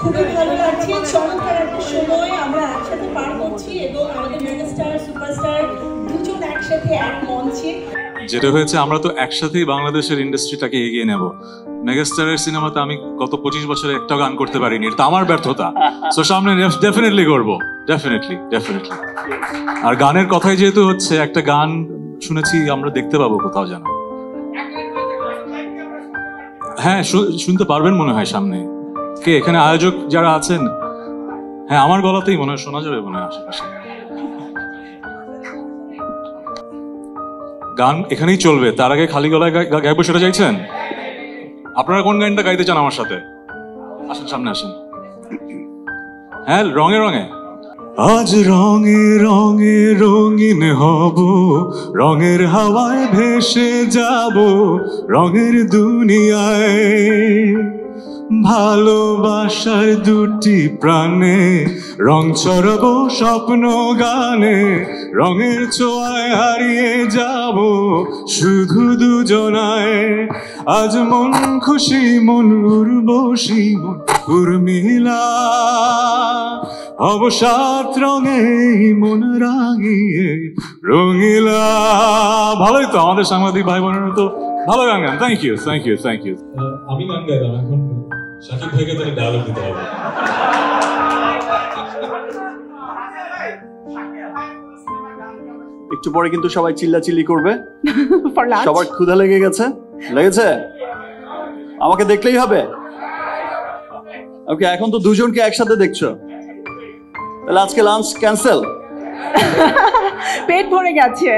খুবই ভালো লাগছে, চমৎকার একটা সময় আমরা একসাথে পার করছি এবং আমাদের মেগাস্টার সুপারস্টার দুজন একসাথে এক মঞ্চে। যেটা হয়েছে আমরা তো একসাথেই বাংলাদেশের ইন্ডাস্ট্রিটাকে এগিয়ে নেব। মেগাস্টারের সিনেমাতে আমি গত 25 বছরে একটা গান করতে পারিনি, এটা আমার ব্যর্থতা। সো সামনে ডেফিনেটলি করবো, ডেফিনেটলি। আর গানের কথাই যেহেতু হচ্ছে, একটা গান শুনেছি আমরা দেখতে পাবো কোথাও যেন। হ্যাঁ, শুনতে পারবেন মনে হয় সামনে। কে এখানে আয়োজক যারা আছেন? হ্যাঁ, আমার গলাতেই মনে হয় শোনা যাবে মনে হয় আশেপাশে। গান এখানেই চলবে, তার আগে খালি গলায় গাইবো সেটা চাইছেন? আপনারা কোন গানটা গাইতে চান আমার সাথে? আসেন, সামনে আসেন। হ্যাঁ, রঙে রঙে। আজ রঙে রঙে রঙিন হব, রঙের হাওয়ায় ভেসে যাব, রঙের দুনিয়ায় ভালোবাসার দুটি প্রাণে রং ছড়াবো স্বপ্ন গানে, রঙের ছোঁয়ায় হারিয়ে যাব শুধু দুজনায়। আজ মন খুশি, মন উর্বশী, মন উর্মিলা, অবসাদ রঙে মন রাঙিয়ে রঙিলা। ভালোই তো, আমাদের সাংবাদিক ভাই বোনেরা তো ভালো গান গান। Thank you. আমি গান গাইলাম, এখন শাকিব ভাইকে তাহলে ডায়লগ দিতে হবে। একটু পরে কিন্তু সবাই চিল্লাচিল্লি করবে। সবার ক্ষুধা লেগেছে? আমাকে দেখলেই হবে? ওকে, এখন তো দুজনকে একসাথে দেখছো, তাহলে আজকে লাঞ্চ ক্যান্সেল। পেট ভরে গেছে।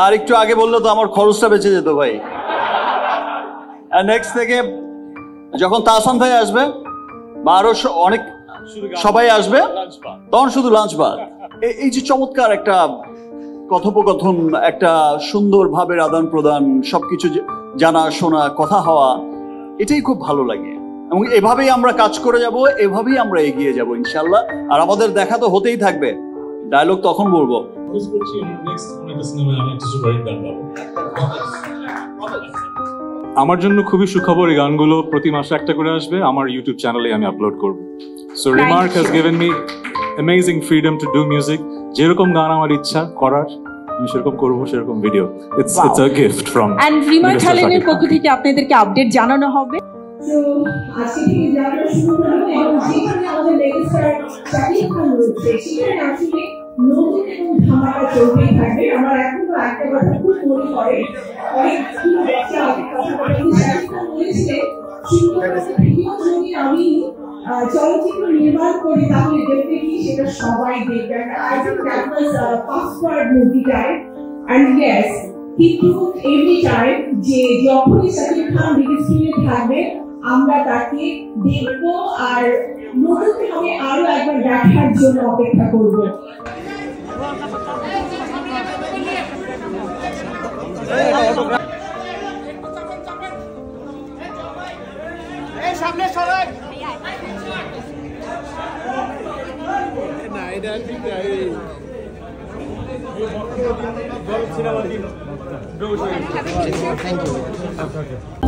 আর একটু আগে বললে তো আমার খরচটা বেঁচে যেত ভাই। আর নেক্সট থেকে যখন তাহসান ভাই আসবে বা আরো অনেক সবাই আসবে, তখন শুধু লাঞ্চ বাদ। এই যে চমৎকার একটা কথোপকথন, একটা সুন্দর ভাবের আদান প্রদান, সবকিছু জানা শোনা, কথা হওয়া, এটাই খুব ভালো লাগে। এবং এভাবেই আমরা কাজ করে যাব, এভাবেই আমরা এগিয়ে যাব ইনশাল্লাহ। আর আমাদের দেখা তো হতেই থাকবে, ডায়লগ তখন বলবো। আমার জন্য খুবই সুখবর, এই গানগুলো প্রতি মাসে একটা করে আসবে, আমার ইউটিউব চ্যানেলে আমি আপলোড করব। So remark has given me amazing freedom to do music. যেরকম গান আমার ইচ্ছা করার আমি সেরকম করব, সেরকম video. It's a gift from and remark চ্যানেলের পক্ষ থেকে আপনাদেরকে আপডেট জানানো হবে। তো আজকে থেকে জানানো শুরু হলো, এবং যেখানে আমাদের মেগাস্টার শাকিব খান রয়েছে সেখানে আসলে নতুন এবং ধামাকা চলতেই থাকবে। আমার এখনো একটা কথা খুব মনে পড়ে, অনেকগুলো বাচ্চা অনেক কথা বলে, শাকিব খান বলেছে ভিডিও যদি আমি চলচ্চিত্র নির্মাণ করি তাহলে ডেফিনেটলি সেটা সবাই দেখবে। I think that was first part movie time, and yes he proved every time যে যখনই শাকিব খান বিগ স্ক্রিনে থাকবে আমরা তাকে দেখবো আর নতুন ভাবে আরো একবার দেখার জন্য অপেক্ষা করবো। সামনে সরাই না, এটা থ্যাংক ইউ।